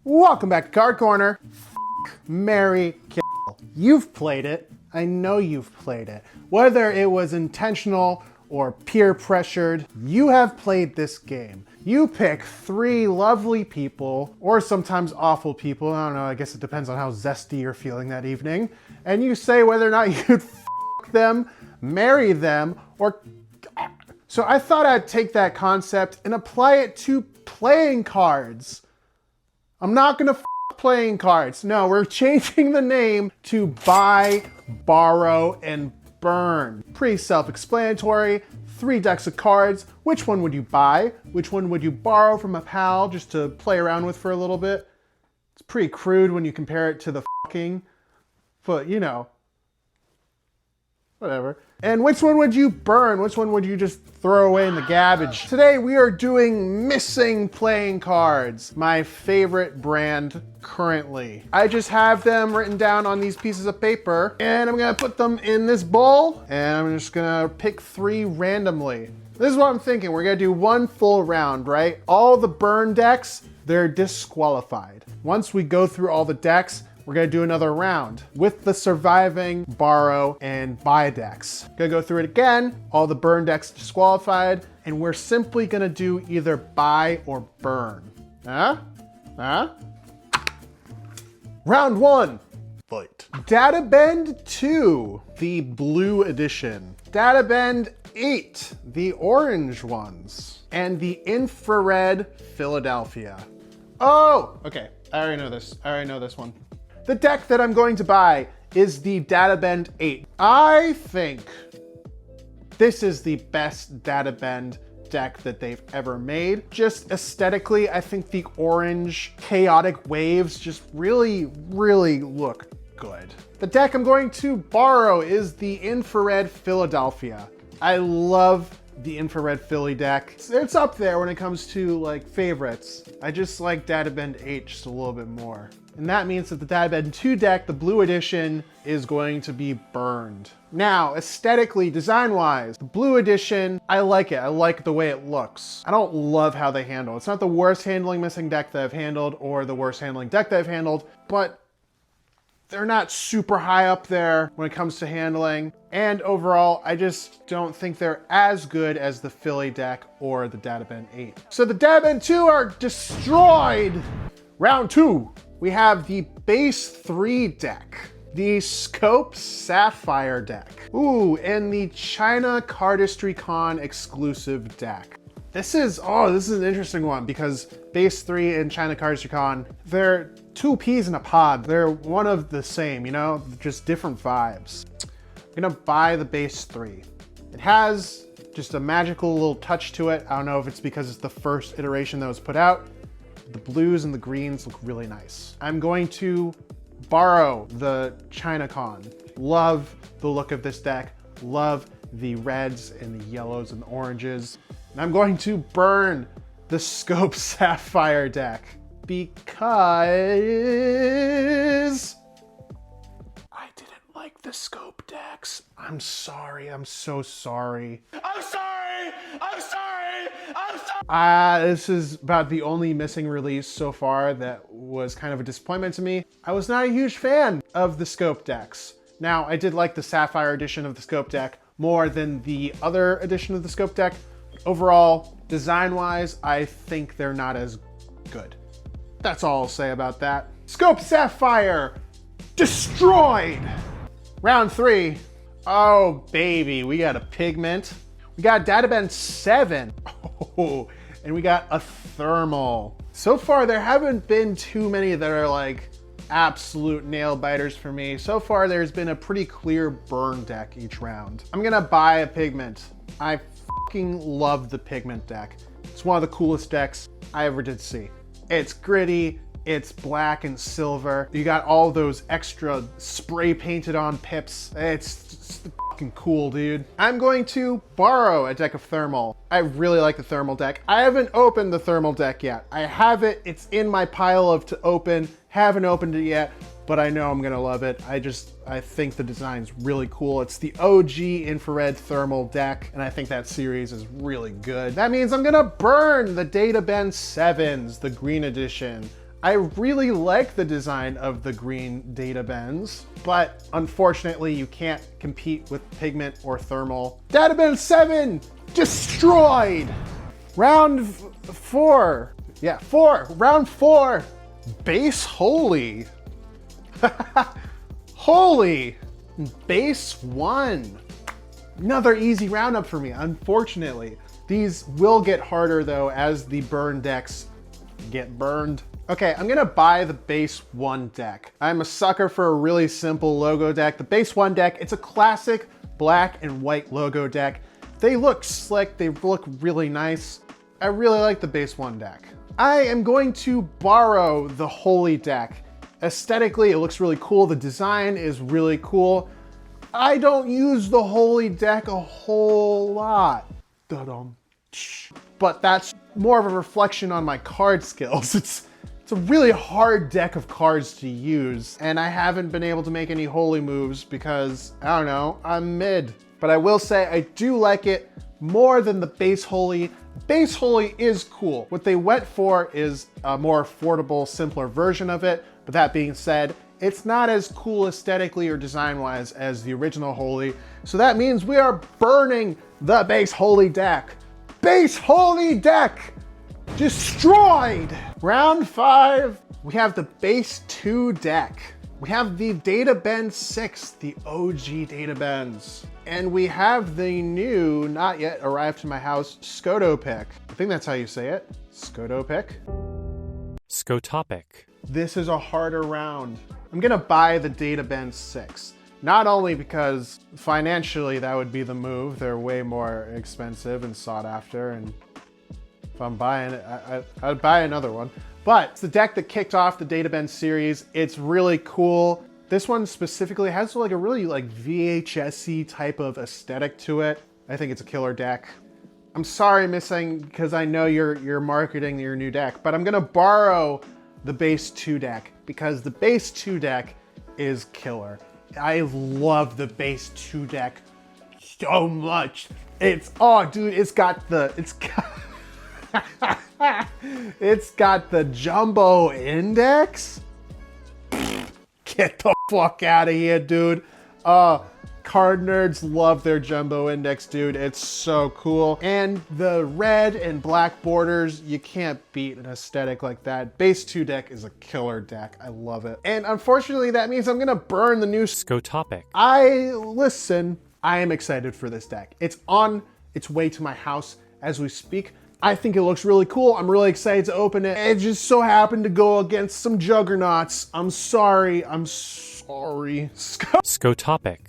Welcome back to Card Corner. Marry, kill. You've played it. I know you've played it. Whether it was intentional or peer pressured, you have played this game. You pick three lovely people, or sometimes awful people, I don't know, I guess it depends on how zesty you're feeling that evening, and you say whether or not you'd them, marry them, or... So I thought I'd take that concept and apply it to playing cards. I'm not gonna playing cards. No, we're changing the name to buy, borrow, and burn. Pretty self-explanatory. 3 decks of cards. Which one would you buy? Which one would you borrow from a pal just to play around with for a little bit? It's pretty crude when you compare it to the but you know, whatever. And which one would you burn? Which one would you just throw away in the garbage? Today we are doing missing playing cards, my favorite brand currently. I just have them written down on these pieces of paper and I'm gonna put them in this bowl and I'm just gonna pick 3 randomly. This is what I'm thinking. We're gonna do 1 full round, right? All the burn decks, they're disqualified. Once we go through all the decks, we're gonna do another round with the surviving borrow and buy decks. Gonna go through it again, all the burn decks disqualified, and we're simply gonna do either buy or burn. Round 1, fight. Databend 2, the blue edition. Databend 8, the orange ones. And the infrared Philadelphia. Oh, okay, I already know this. I already know this one. The deck that I'm going to buy is the Databend 8. I think this is the best Databend deck that they've ever made. Just aesthetically, I think the orange chaotic waves just really, really look good. The deck I'm going to borrow is the infrared Philadelphia. I love the infrared Philly deck. It's up there when it comes to like favorites. I just like Databend 8 just a little bit more. And that means that the Databend 2 deck, the blue edition, is going to be burned. Now, aesthetically, design-wise, the blue edition, I like it. I like the way it looks. I don't love how they handle. It's not the worst handling missing deck that I've handled or the worst handling deck that I've handled, but they're not super high up there when it comes to handling. And overall, I just don't think they're as good as the Philly deck or the Databend 8. So the Databend 2 are destroyed. Round 2. We have the base 3 deck, the Scope Sapphire deck. Ooh, and the China Cardistry Con exclusive deck. This is an interesting one because base 3 and China Cardistry Con, they're 2 peas in a pod. They're one of the same, you know, just different vibes. I'm gonna buy the base 3. It has just a magical little touch to it. I don't know if it's because it's the first iteration that was put out. The blues and the greens look really nice. I'm going to borrow the ChinaCon. Love the look of this deck. Love the reds and the yellows and the oranges. And I'm going to burn the Scope Sapphire deck because I didn't like the Scope decks. I'm sorry, I'm so sorry. I'm sorry, I'm sorry, I'm sorry. This is about the only missing release so far that was kind of a disappointment to me. I was not a huge fan of the Scope decks. Now, I did like the Sapphire edition of the Scope deck more than the other edition of the Scope deck. Overall, design-wise, I think they're not as good. That's all I'll say about that. Scope Sapphire, destroyed! Round 3. Oh, baby, we got a pigment. We got Databend 7. Oh, and we got a thermal. So far, there haven't been too many that are like absolute nail biters for me. So far, there's been a pretty clear burn deck each round. I'm gonna buy a pigment. I fucking love the pigment deck. It's one of the coolest decks I ever did see. It's gritty, it's black and silver. You got all those extra spray painted on pips. It's fucking cool, dude. I'm going to borrow a deck of thermal. I really like the thermal deck. I haven't opened the thermal deck yet. I have it, it's in my pile of to open. Haven't opened it yet, but I know I'm gonna love it. I think the design's really cool. It's the OG infrared thermal deck, and I think that series is really good. That means I'm gonna burn the Databend 7s, the green edition. I really like the design of the green data bends, but unfortunately you can't compete with pigment or thermal. Data bend 7, destroyed. Round 4, yeah, 4, round 4, base holy. Holy, base 1. Another easy roundup for me, unfortunately. These will get harder though as the burn decks get burned. Okay, I'm gonna buy the base 1 deck. I'm a sucker for a really simple logo deck. The base 1 deck, it's a classic black and white logo deck. They look slick, they look really nice. I really like the base 1 deck. I am going to borrow the holy deck. Aesthetically, it looks really cool. The design is really cool. I don't use the holy deck a whole lot. Da-dum. But that's more of a reflection on my card skills. It's a really hard deck of cards to use, and I haven't been able to make any holy moves because, I don't know, I'm mid. But I will say I do like it more than the base holy. Base holy is cool. What they went for is a more affordable, simpler version of it. But that being said, it's not as cool aesthetically or design-wise as the original holy. So that means we are burning the base holy deck. Base holy deck destroyed. Round 5, we have the base 2 deck. We have the Data Bend 6, the OG Data Bends. And we have the new, not yet arrived to my house, Scotopic. I think that's how you say it. Scotopic. Scotopic. This is a harder round. I'm gonna buy the Data Bend 6. Not only because financially that would be the move, they're way more expensive and sought after, and if I'm buying it, I'd buy another one. But it's the deck that kicked off the Data Bend series. It's really cool. This one specifically has like a really like VHS-y type of aesthetic to it. I think it's a killer deck. I'm sorry, Missing, because I know you're marketing your new deck, but I'm gonna borrow the base 2 deck because the base 2 deck is killer. I love the base 2 deck so much. Oh dude, it's got the jumbo index. Get the fuck out of here, dude. Card nerds love their jumbo index, dude. It's so cool. And the red and black borders, you can't beat an aesthetic like that. Base 2 deck is a killer deck. I love it. And unfortunately, that means I'm gonna burn the new Scotopic. Listen, I am excited for this deck. It's on its way to my house as we speak. I think it looks really cool. I'm really excited to open it. It just so happened to go against some juggernauts. I'm sorry. Scotopic.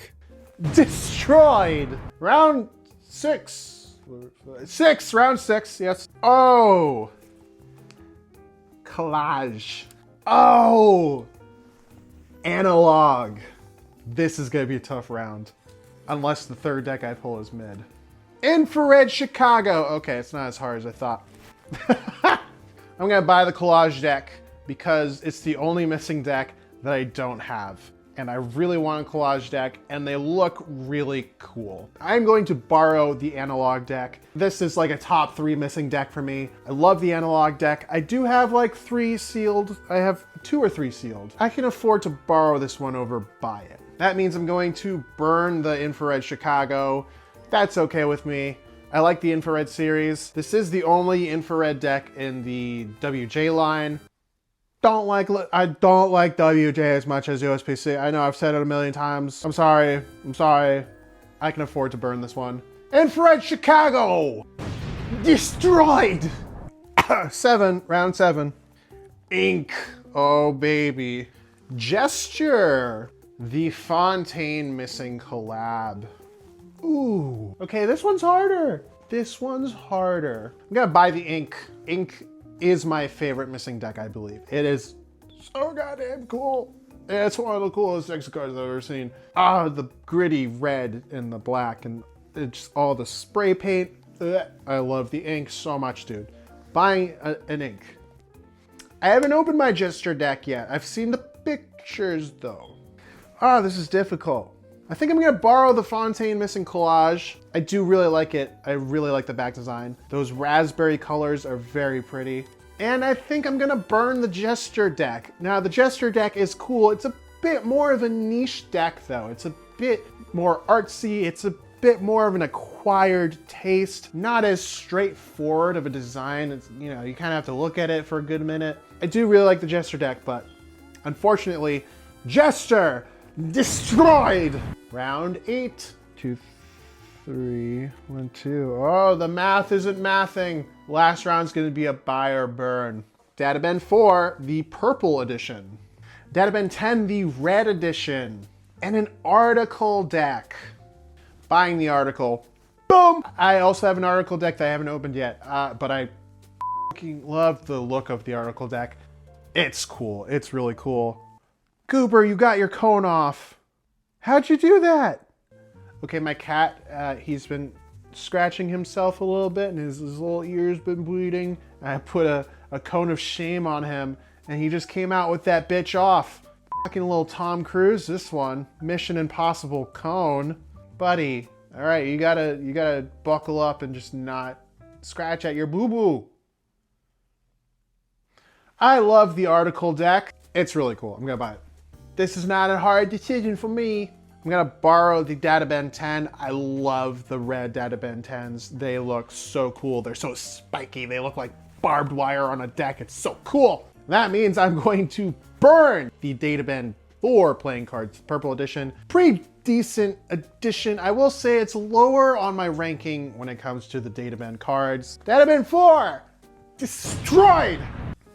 Destroyed. Round 6. Round 6, yes. Oh. Collage. Oh. Analog. This is gonna be a tough round. Unless the third deck I pull is mid. Infrared Chicago. Okay, it's not as hard as I thought. I'm gonna buy the collage deck because it's the only missing deck that I don't have. And I really want a collage deck, and they look really cool. I'm going to borrow the analog deck. This is like a top 3 missing deck for me. I love the analog deck. I do have like 3 sealed. I have 2 or 3 sealed. I can afford to borrow this one over buy it. That means I'm going to burn the Infrared Chicago. That's okay with me. I like the Infrared series. This is the only Infrared deck in the WJ line. I don't like WJ as much as USPC. I know I've said it a million times. I'm sorry. I can afford to burn this one. Infrared Chicago! Destroyed! 7, round 7. Ink. Oh baby. Gesture. The Fontaine missing collab. Ooh. Okay, this one's harder. I'm gonna buy the ink. Ink is my favorite missing deck, I believe. It is so goddamn cool. Yeah, it's one of the coolest decks of cards I've ever seen. The gritty red and the black and it's all the spray paint. I love the ink so much, dude. Buying an ink. I haven't opened my gesture deck yet. I've seen the pictures though. This is difficult. I think I'm gonna borrow the Fontaine missing collage. I do really like it. I really like the back design. Those raspberry colors are very pretty. And I think I'm gonna burn the Jester deck. Now the Jester deck is cool. It's a bit more of a niche deck though. It's a bit more artsy. It's a bit more of an acquired taste. Not as straightforward of a design. It's, you know, you kind of have to look at it for a good minute. I do really like the Jester deck, but unfortunately, Jester destroyed. Round 8, 2, 3, 1, 2. Oh, the math isn't mathing. Last round's gonna be a buy or burn. Databend 4, the purple edition. Databend 10, the red edition. And an article deck. Buying the article. Boom! I also have an article deck that I haven't opened yet, but I fucking love the look of the article deck. It's cool. It's really cool. Goober, you got your cone off. How'd you do that? Okay, my cat, he's been scratching himself a little bit and his little ear's been bleeding. I put a cone of shame on him and he just came out with that bitch off. Fucking little Tom Cruise, this one. Mission Impossible cone. Buddy, all right, you gotta buckle up and just not scratch at your boo-boo. I love the article deck. It's really cool. I'm gonna buy it. This is not a hard decision for me. I'm gonna borrow the Databend 10. I love the red Databend 10s. They look so cool. They're so spiky. They look like barbed wire on a deck. It's so cool. That means I'm going to burn the Databend 4 playing cards, purple edition. Pretty decent edition. I will say it's lower on my ranking when it comes to the Databend cards. Databend 4, destroyed.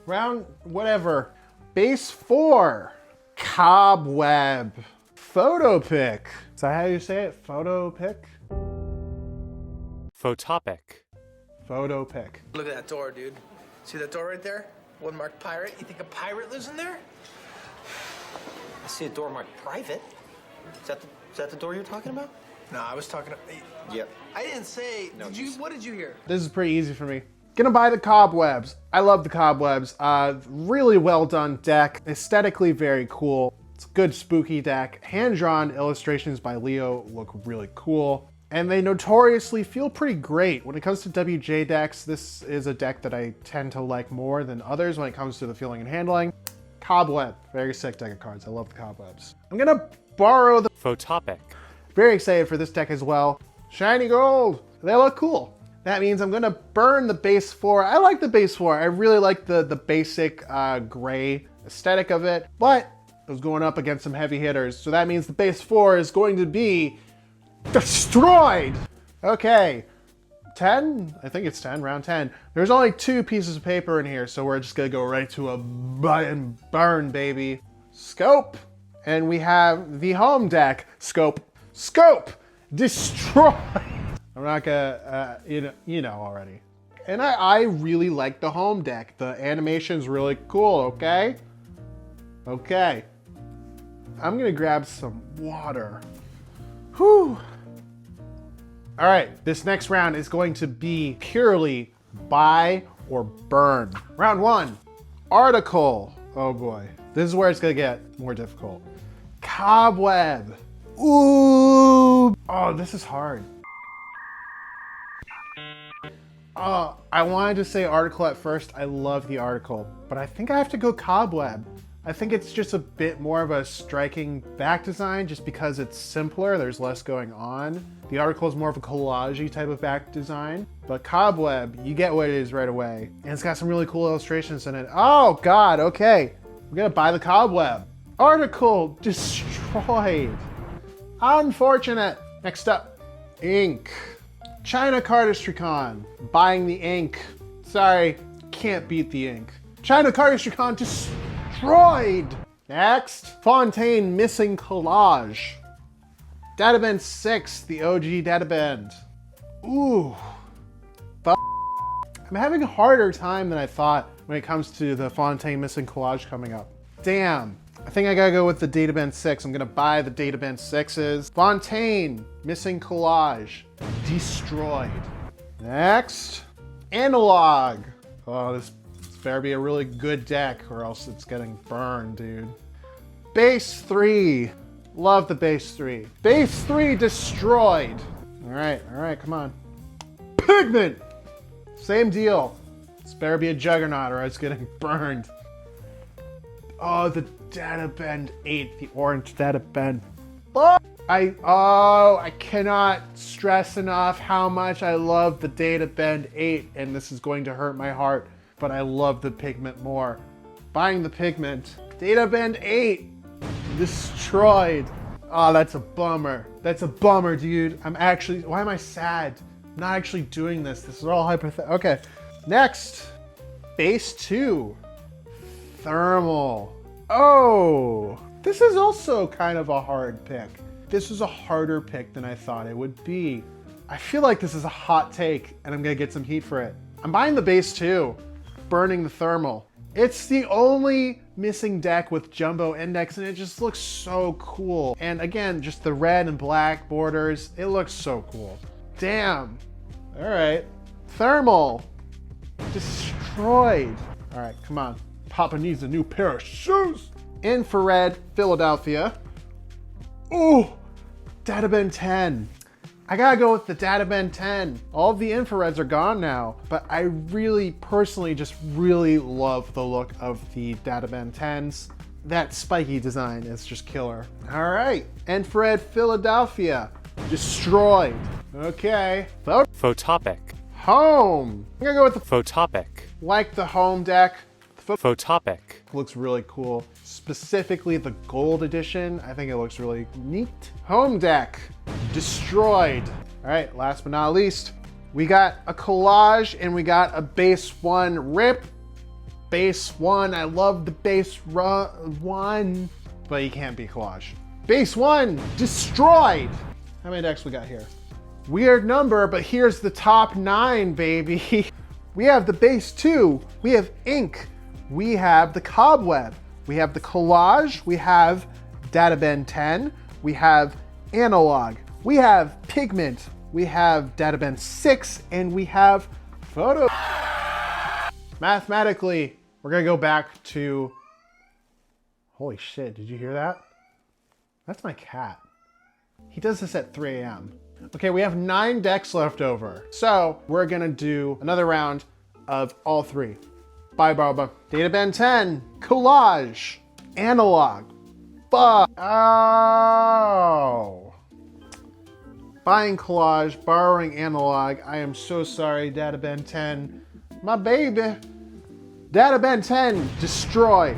Round whatever. Base 4, Cobweb. Photo pick. Is that how you say it? Photo pick? Photopic. Photo pick. Look at that door, dude. See that door right there? One marked pirate. You think a pirate lives in there? I see a door marked private. Is that the door you're talking about? No, I was talking. Yep. I didn't say. No, Did you? What did you hear? This is pretty easy for me. Gonna buy the Cobwebs. I love the Cobwebs. Really well done deck. Aesthetically very cool. It's a good spooky deck. Hand-drawn illustrations by Leo look really cool. And they notoriously feel pretty great. When it comes to WJ decks, this is a deck that I tend to like more than others when it comes to the feeling and handling. Cobweb, very sick deck of cards. I love the Cobwebs. I'm gonna borrow the Photopic. Very excited for this deck as well. Shiny gold, they look cool. That means I'm gonna burn the base 4. I like the base 4. I really like the basic gray aesthetic of it, but it was going up against some heavy hitters. So that means the base 4 is going to be destroyed. Okay, 10? I think it's 10, round 10. There's only 2 pieces of paper in here, so we're just gonna go right to a buy and burn, baby. Scope. And we have the home deck. Scope. Scope! Destroy! I'm not gonna, you know already. And I really like the home deck. The animation's really cool, okay? Okay. I'm gonna grab some water. Whew. All right, this next round is going to be purely buy or burn. Round 1, article. Oh boy, this is where it's gonna get more difficult. Cobweb. Ooh. Oh, this is hard. I wanted to say article at first. I love the article, but I think I have to go Cobweb. I think it's just a bit more of a striking back design just because it's simpler, there's less going on. The article is more of a collage-y type of back design, but Cobweb, you get what it is right away. And it's got some really cool illustrations in it. Oh God, okay. We're gonna buy the Cobweb. Article destroyed. Unfortunate. Next up, ink. China Cardistry Con, buying the ink. Sorry, can't beat the ink. China Cardistry Con destroyed. Next, Fontaine Missing Collage. Databend 6, the OG Databend. Ooh, I'm having a harder time than I thought when it comes to the Fontaine Missing Collage coming up. Damn, I think I gotta go with the Databend 6. I'm gonna buy the Databend 6s. Fontaine Missing Collage, destroyed. Next, Analog. Oh, this better be a really good deck or else it's getting burned, dude. Base 3. Love the base 3. Base 3 destroyed. All right, come on. Pigment. Same deal. This better be a juggernaut or it's getting burned. Oh, the Data Bend 8, the orange Data Bend. I cannot stress enough how much I love the Data Bend 8, and this is going to hurt my heart, but I love the pigment more. Buying the pigment. Data Bend 8, destroyed. Oh, that's a bummer. That's a bummer, dude. Why am I sad? I'm not actually doing this. This is all hypothetical. Okay, next. Base 2, thermal. Oh, this is also kind of a hard pick. This was a harder pick than I thought it would be. I feel like this is a hot take and I'm gonna get some heat for it. I'm buying the base 2, burning the thermal. It's the only missing deck with jumbo index and it just looks so cool. And again, just the red and black borders, it looks so cool. Damn. All right, thermal, destroyed. All right, come on. Papa needs a new pair of shoes. Infrared, Philadelphia. Ooh, Data Bend 10. I gotta go with the Data Bend 10. All of the infrareds are gone now, but I really, personally, just really love the look of the Data Bend 10s. That spiky design is just killer. All right, infrared Philadelphia, destroyed. Okay, Photopic. home. I'm gonna go with the, Photopic. like the home deck. Photopic. Looks really cool. Specifically the gold edition. I think it looks really neat. Home deck, destroyed. All right, last but not least, we got a collage and we got a base 1 rip. Base 1, I love the base 1, but you can't be collage. Base 1, destroyed. How many decks we got here? Weird number, but here's the top 9, baby. We have the base 2, we have ink, we have the cobweb, we have the collage, we have Data Bend 10, we have analog, we have pigment, we have Data Bend 6, and we have photo. Mathematically, we're gonna go back to, holy shit, did you hear that? That's my cat. He does this at 3 a.m. Okay, we have 9 decks left over. So we're gonna do another round of all 3. Bye, Baba. Data Bend 10, collage, analog, fuck. Oh. Buying collage, borrowing analog. I am so sorry, Data Bend 10. My baby. Data Bend 10, destroyed.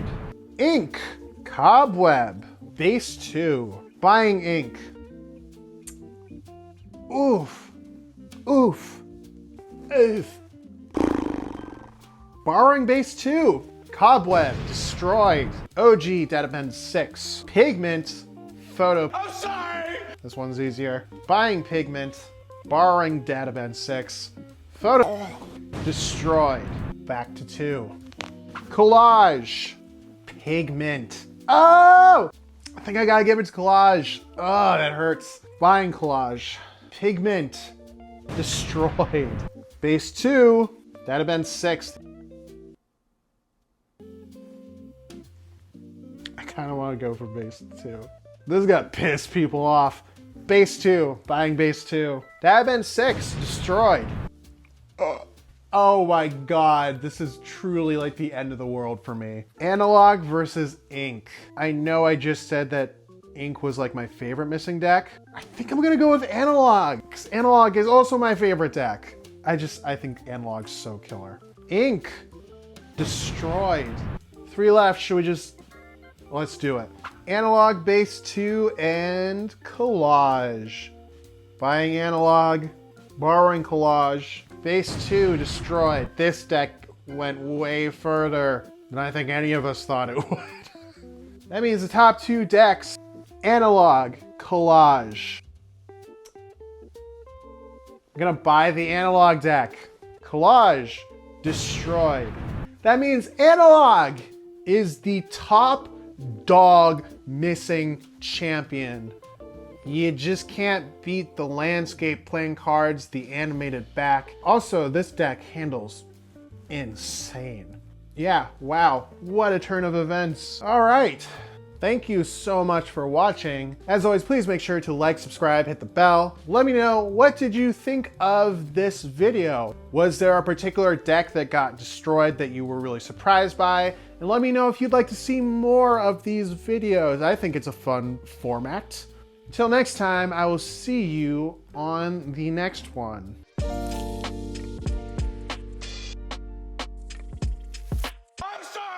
Ink, cobweb, base 2. Buying ink. Oof. Oof. Oof. Borrowing base 2. Cobweb, destroyed. OG Data Bend 6. Pigment, photo. I'm sorry! This one's easier. Buying pigment, borrowing Data Bend 6. Photo, destroyed. Back to 2. Collage, pigment. Oh! I think I gotta give it to collage. Oh, that hurts. Buying collage. Pigment, destroyed. Base 2, Data Bend 6. I kind of want to go for base 2. This is gonna piss people off. Base 2, buying base 2. Data Bend 6, destroyed. Oh my god, this is truly like the end of the world for me. Analog versus ink. I know I just said that ink was like my favorite missing deck. I think I'm gonna go with analog, because analog is also my favorite deck. I think analog's so killer. Ink, destroyed. 3 left, should we just, let's do it. Analog, base 2, and collage. Buying analog, borrowing collage. Base 2, destroyed. This deck went way further than I think any of us thought it would. That means the top 2 decks, analog, collage. I'm gonna buy the analog deck. Collage, destroyed. That means analog is the top dog missing champion. You just can't beat the landscape playing cards, the animated back. Also, this deck handles insane. Yeah, wow, what a turn of events. All right, Thank you so much for watching. As always, please make sure to like, subscribe, hit the bell. Let me know, what did you think of this video? Was there a particular deck that got destroyed that you were really surprised by? And let me know if you'd like to see more of these videos. I think it's a fun format. Until next time, I will see you on the next one. I'm sorry.